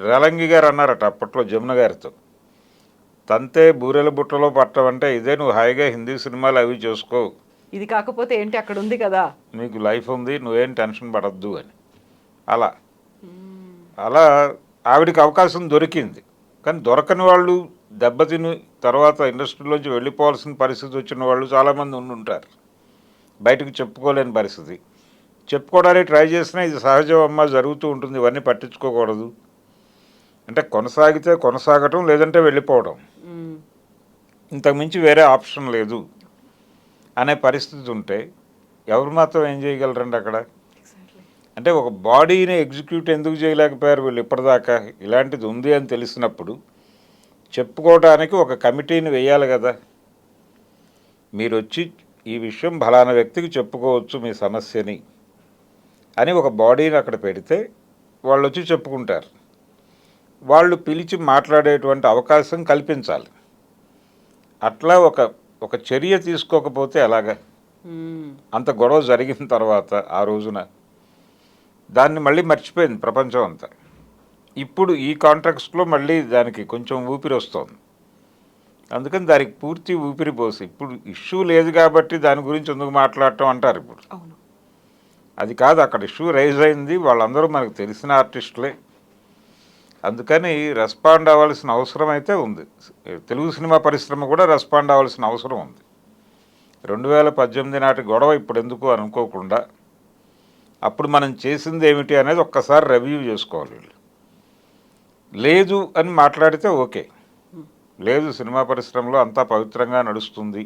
రేలంగి గారు అన్నారట అప్పట్లో జమున గారితో, తంతే బూరెల బుట్టలో పట్టం అంటే ఇదే, నువ్వు హాయిగా హిందీ సినిమాలు అవి చేసుకో, ఇది కాకపోతే ఏంటి అక్కడ ఉంది కదా, నీకు లైఫ్ ఉంది, నువ్వేం టెన్షన్ పడద్దు అని. అలా ఆవిడికి అవకాశం దొరికింది. కానీ దొరకని వాళ్ళు, దెబ్బతిని తర్వాత ఇండస్ట్రీలోంచి వెళ్ళిపోవాల్సిన పరిస్థితి వచ్చిన వాళ్ళు చాలామంది ఉంటారు, బయటకు చెప్పుకోలేని పరిస్థితి. చెప్పుకోవడానికి ట్రై చేసినా ఇది సహజం అమ్మ, జరుగుతూ ఉంటుంది, ఇవన్నీ పట్టించుకోకూడదు అంటే కొనసాగితే కొనసాగటం, లేదంటే వెళ్ళిపోవడం, ఇంతకుమించి వేరే ఆప్షన్ లేదు అనే పరిస్థితి ఉంటే ఎవరు మాత్రం ఏం చేయగలరండి అక్కడ. అంటే ఒక బాడీని ఎగ్జిక్యూట్ ఎందుకు చేయలేకపోయారు వీళ్ళు ఇప్పటిదాకా, ఇలాంటిది ఉంది అని తెలిసినప్పుడు చెప్పుకోవడానికి ఒక కమిటీని వేయాలి కదా. మీరు వచ్చి ఈ విషయం ఫలానా వ్యక్తికి చెప్పుకోవచ్చు మీ సమస్యని అని ఒక బాడీని అక్కడ పెడితే వాళ్ళు వచ్చి చెప్పుకుంటారు. వాళ్ళు పిలిచి మాట్లాడేటువంటి అవకాశం కల్పించాలి. అట్లా ఒక చర్య తీసుకోకపోతే ఎలాగా? అంత గొడవ జరిగిన తర్వాత ఆ రోజున దాన్ని మళ్ళీ మర్చిపోయింది ప్రపంచం అంతా. ఇప్పుడు ఈ కాంట్రాక్ట్స్లో మళ్ళీ దానికి కొంచెం ఊపిరి వస్తుంది. అందుకని దానికి పూర్తి ఊపిరి పోసి, ఇప్పుడు ఇష్యూ లేదు కాబట్టి దాని గురించి ఎందుకు మాట్లాడటం అంటారు. ఇప్పుడు అది కాదు, అక్కడ ఇష్యూ రైజ్ అయింది, వాళ్ళందరూ మనకు తెలిసిన ఆర్టిస్టులే. అందుకని రెస్పాండ్ అవ్వాల్సిన అవసరం అయితే ఉంది. తెలుగు సినిమా పరిశ్రమ కూడా రెస్పాండ్ అవ్వాల్సిన అవసరం ఉంది. 2018 నాటి గొడవ ఇప్పుడు ఎందుకు అనుకోకుండా అప్పుడు మనం చేసింది ఏమిటి అనేది ఒక్కసారి రివ్యూ చేసుకోవాలి. లేదు అని మాట్లాడితే ఓకే, లేదు సినిమా పరిశ్రమలో అంతా పవిత్రంగా నడుస్తుంది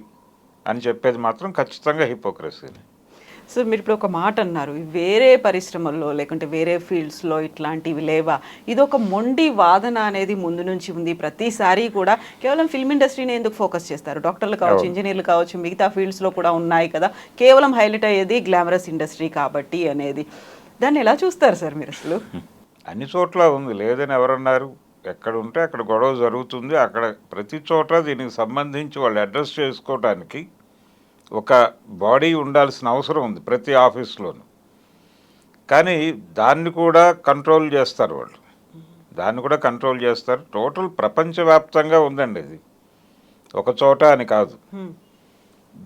అని చెప్పేది మాత్రం ఖచ్చితంగా హిపోక్రసీని. సో మీరు ఇప్పుడు ఒక మాట అన్నారు, వేరే పరిశ్రమల్లో లేకుంటే వేరే ఫీల్డ్స్లో ఇట్లాంటివి లేవా? ఇది ఒక మొండి వాదన అనేది ముందు నుంచి ఉంది. ప్రతిసారి కూడా కేవలం ఫిల్మ్ ఇండస్ట్రీని ఎందుకు ఫోకస్ చేస్తారు? డాక్టర్లు కావచ్చు, ఇంజనీర్లు కావచ్చు, మిగతా ఫీల్డ్స్లో కూడా ఉన్నాయి కదా. కేవలం హైలైట్ అయ్యేది గ్లామరస్ ఇండస్ట్రీ కాబట్టి అనేది. దాన్ని ఎలా చూస్తారు సార్ మీరు అసలు? అన్ని చోట్ల ఉంది, లేదని ఎవరన్నారు? ఎక్కడ ఉంటే అక్కడ గొడవ జరుగుతుంది. అక్కడ ప్రతి చోట దీనికి సంబంధించి వాళ్ళు అడ్రస్ చేసుకోవడానికి ఒక బాడీ ఉండాల్సిన అవసరం ఉంది ప్రతి ఆఫీస్లోనూ. కానీ దాన్ని కూడా కంట్రోల్ చేస్తారు వాళ్ళు, దాన్ని కూడా కంట్రోల్ చేస్తారు. టోటల్ ప్రపంచవ్యాప్తంగా ఉందండి ఇది, ఒక చోట అని కాదు.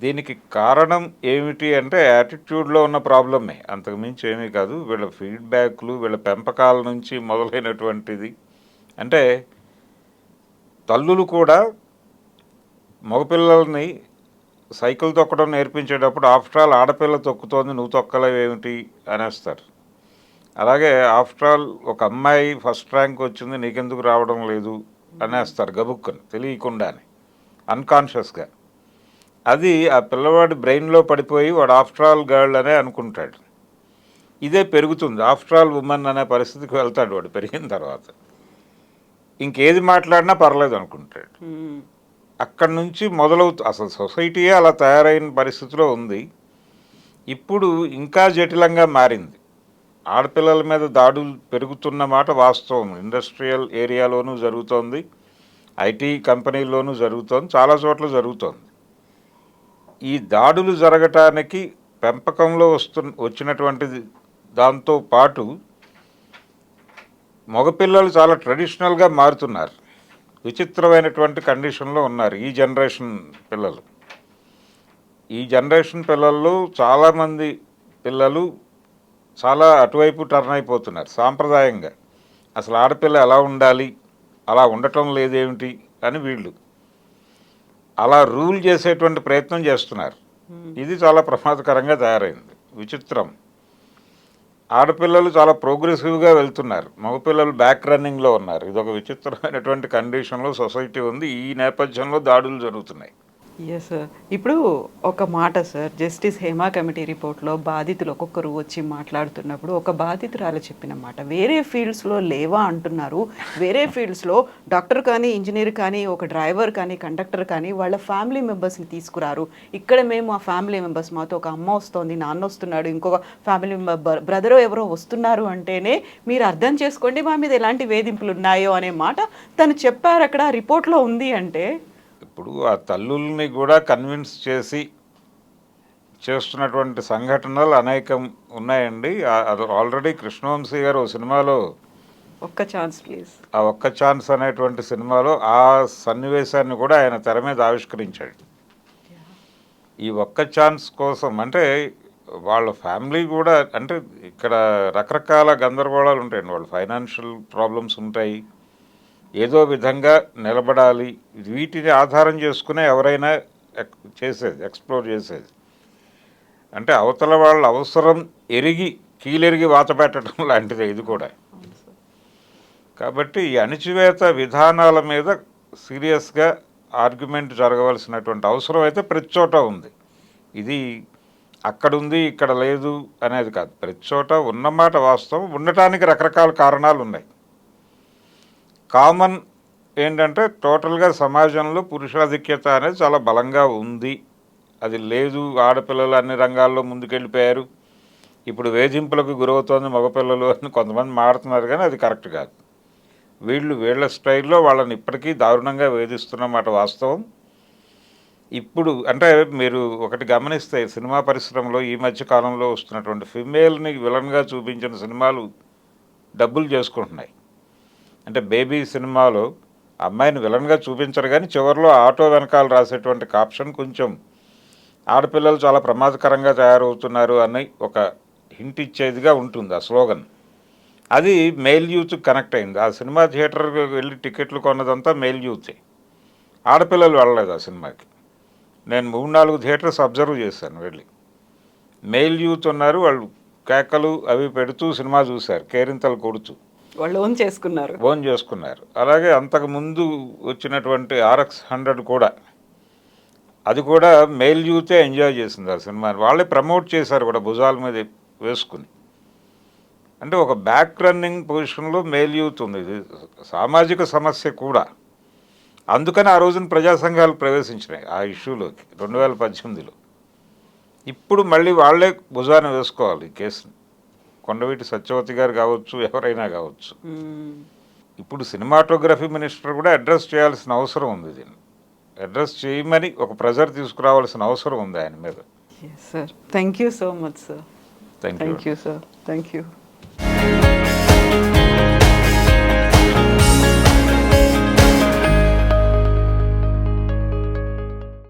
దీనికి కారణం ఏమిటి అంటే యాటిట్యూడ్లో ఉన్న ప్రాబ్లమే, అంతకుమించి ఏమీ కాదు. వీళ్ళ ఫీడ్బ్యాక్లు, వీళ్ళ పెంపకాల నుంచి మొదలైనటువంటిది. అంటే తల్లులు కూడా మగపిల్లల్ని సైకిల్ తొక్కడం నేర్పించేటప్పుడు ఆఫ్టర్ ఆల్ ఆడపిల్ల తొక్కుతోంది, నువ్వు తొక్కలేవు ఏమిటి అనేస్తారు. అలాగే ఆఫ్టర్ ఆల్ ఒక అమ్మాయి ఫస్ట్ ర్యాంక్ వచ్చింది, నీకెందుకు రావడం లేదు అనేస్తారు గబుక్కుని, తెలియకుండానే, అన్కాన్షియస్గా. అది ఆ పిల్లవాడి బ్రెయిన్లో పడిపోయి వాడు ఆఫ్టర్ ఆల్ గర్ల్ అనే అనుకుంటాడు. ఇదే పెరుగుతుంది, ఆఫ్టర్ ఆల్ ఉమెన్ అనే పరిస్థితికి వెళ్తాడు వాడు పెరిగిన తర్వాత. ఇంకేది మాట్లాడినా పర్లేదు అనుకుంటాడు. అక్కడి నుంచి అసలు సొసైటీయే అలా తయారైన పరిస్థితిలో ఉంది. ఇప్పుడు ఇంకా జటిలంగా మారింది. ఆడపిల్లల మీద దాడులు పెరుగుతున్న మాట వాస్తవం. ఇండస్ట్రియల్ ఏరియాలోనూ జరుగుతోంది, ఐటీ కంపెనీల్లోనూ జరుగుతోంది, చాలా చోట్ల జరుగుతోంది. ఈ దాడులు జరగటానికి పెంపకంలో వచ్చినటువంటిది దాంతో పాటు మగపిల్లలు చాలా ట్రెడిషనల్గా మారుతున్నారు. విచిత్రమైనటువంటి కండిషన్లో ఉన్నారు ఈ జనరేషన్ పిల్లలు. ఈ జనరేషన్ పిల్లల్లో చాలామంది పిల్లలు చాలా అటువైపు టర్న్ అయిపోతున్నారు. సాంప్రదాయంగా అసలు ఆడపిల్ల ఎలా ఉండాలి, అలా ఉండటం లేదేమిటి అని వీళ్ళు అలా రూల్ చేసేటువంటి ప్రయత్నం చేస్తున్నారు. ఇది చాలా ప్రమాదకరంగా తయారైంది. విచిత్రం. ఆడపిల్లలు చాలా ప్రోగ్రెసివ్గా వెళ్తున్నారు, మగపిల్లలు బ్యాక్ రన్నింగ్లో ఉన్నారు. ఇది ఒక విచిత్రమైనటువంటి కండిషన్లో సొసైటీ ఉంది. ఈ నేపథ్యంలో దాడులు జరుగుతున్నాయి. Yes sir. ఇప్పుడు ఒక మాట సార్, జస్టిస్ హేమా కమిటీ రిపోర్ట్లో బాధితులు ఒక్కొక్కరు వచ్చి మాట్లాడుతున్నప్పుడు ఒక బాధితురాలు చెప్పిన మాట, వేరే ఫీల్డ్స్లో లేవా అంటున్నారు, వేరే ఫీల్డ్స్లో డాక్టర్ కానీ, ఇంజనీర్ కానీ, ఒక డ్రైవర్ కానీ, కండక్టర్ కానీ వాళ్ళ ఫ్యామిలీ మెంబర్స్ని తీసుకురారు. ఇక్కడ మేము ఆ ఫ్యామిలీ మెంబర్స్, మాతో ఒక అమ్మ వస్తుంది, నాన్న వస్తున్నాడు, ఇంకొక ఫ్యామిలీ మెంబర్ బ్రదరో ఎవరో వస్తున్నారు అంటేనే మీరు అర్థం చేసుకోండి మా మీద ఎలాంటి వేధింపులు ఉన్నాయో అనే మాట తను చెప్పారు. అక్కడ రిపోర్ట్లో ఉంది అంటే ఇప్పుడు ఆ తల్లుల్ని కూడా కన్విన్స్ చేసి చేస్తున్నటువంటి సంఘటనలు అనేకం ఉన్నాయండి. అది ఆల్రెడీ కృష్ణవంశీ గారు ఓ సినిమాలో ఒక్క ఛాన్స్ ప్లీజ్, ఆ ఒక్క ఛాన్స్ అనేటువంటి సినిమాలో ఆ సన్నివేశాన్ని కూడా ఆయన తెర మీద ఆవిష్కరించాడు. ఈ ఒక్క ఛాన్స్ కోసం అంటే వాళ్ళ ఫ్యామిలీ కూడా, అంటే ఇక్కడ రకరకాల గందరగోళాలు ఉంటాయండి. వాళ్ళ ఫైనాన్షియల్ ప్రాబ్లమ్స్ ఉంటాయి, ఏదో విధంగా నిలబడాలి. వీటిని ఆధారం చేసుకునే ఎవరైనా ఎక్స్ప్లోర్ చేసేది. అంటే అవతల వాళ్ళ అవసరం ఎరిగి కీలెరిగి వాత పెట్టడం లాంటిదే ఇది కూడా. కాబట్టి ఈ అణిచివేత విధానాల మీద సీరియస్గా ఆర్గ్యుమెంట్ జరగవలసినటువంటి అవసరం అయితే ప్రతి చోట ఉంది. ఇది అక్కడుంది ఇక్కడ లేదు అనేది కాదు, ప్రతి చోట ఉన్నమాట వాస్తవం. ఉండటానికి రకరకాల కారణాలు ఉన్నాయి. కామన్ ఏంటంటే టోటల్గా సమాజంలో పురుషాధిక్యత అనేది చాలా బలంగా ఉంది. అది లేదు, ఆడపిల్లలు అన్ని రంగాల్లో ముందుకెళ్ళిపోయారు, ఇప్పుడు వేధింపులకు గురవుతోంది మగపిల్లలు అని కొంతమంది మాడుతున్నారు, కానీ అది కరెక్ట్ కాదు. వీళ్ళ స్టైల్లో వాళ్ళని ఇప్పటికీ దారుణంగా వేధిస్తున్నమాట వాస్తవం. ఇప్పుడు అంటే మీరు ఒకటి గమనిస్తే సినిమా పరిశ్రమలో ఈ మధ్య కాలంలో వస్తున్నటువంటి ఫిమేల్ని విలన్గా చూపించిన సినిమాలు డబ్బులు చేసుకుంటున్నాయి. అంటే బేబీ సినిమాలో అమ్మాయిని విలన్గా చూపించరు, కానీ చివరిలో ఆటో వెనకాల రాసేటువంటి కాప్షన్ కొంచెం ఆడపిల్లలు చాలా ప్రమాదకరంగా తయారవుతున్నారు అని ఒక హింట్ ఇచ్చేదిగా ఉంటుంది ఆ స్లోగన్. అది మెయిల్ యూత్ కనెక్ట్ అయింది. ఆ సినిమా థియేటర్కి వెళ్ళి టికెట్లు కొన్నదంతా మెయిల్ యూతే, ఆడపిల్లలు వెళ్ళలేదు ఆ సినిమాకి. నేను 3-4 థియేటర్స్ అబ్జర్వ్ చేశాను వెళ్ళి. మెయిల్ యూత్ ఉన్నారు, వాళ్ళు కేకలు అవి పెడుతూ సినిమా చూశారు, కేరింతలు కొడుతూ వాళ్ళు ఓన్ చేసుకున్నారు. అలాగే అంతకుముందు వచ్చినటువంటి RX 100 కూడా, అది కూడా మెయిల్ యూతే ఎంజాయ్ చేసింది ఆ సినిమాని. వాళ్ళే ప్రమోట్ చేశారు కూడా భుజాల మీద వేసుకుని. అంటే ఒక బ్యాక్ రన్నింగ్ పొజిషన్లో మెయిల్ యూత్ ఉంది. ఇది సామాజిక సమస్య కూడా. అందుకని ఆ రోజున ప్రజా సంఘాలు ప్రవేశించినాయి ఆ ఇష్యూలోకి 2018లో. ఇప్పుడు మళ్ళీ వాళ్ళే భుజాన వేసుకోవాలి ఈ కేసుని. కొండవీటి సత్యవతి గారు కావచ్చు, ఎవరైనా కావచ్చు. ఇప్పుడు సినిమాటోగ్రఫీ మినిస్టర్ కూడా అడ్రస్ చేయాల్సిన అవసరం ఉంది. దీన్ని అడ్రస్ చేయమని ఒక ప్రెజర్ తీసుకురావాల్సిన అవసరం ఉంది ఆయన మీద. Sir, thank you so much sir. Thank you sir, thank you.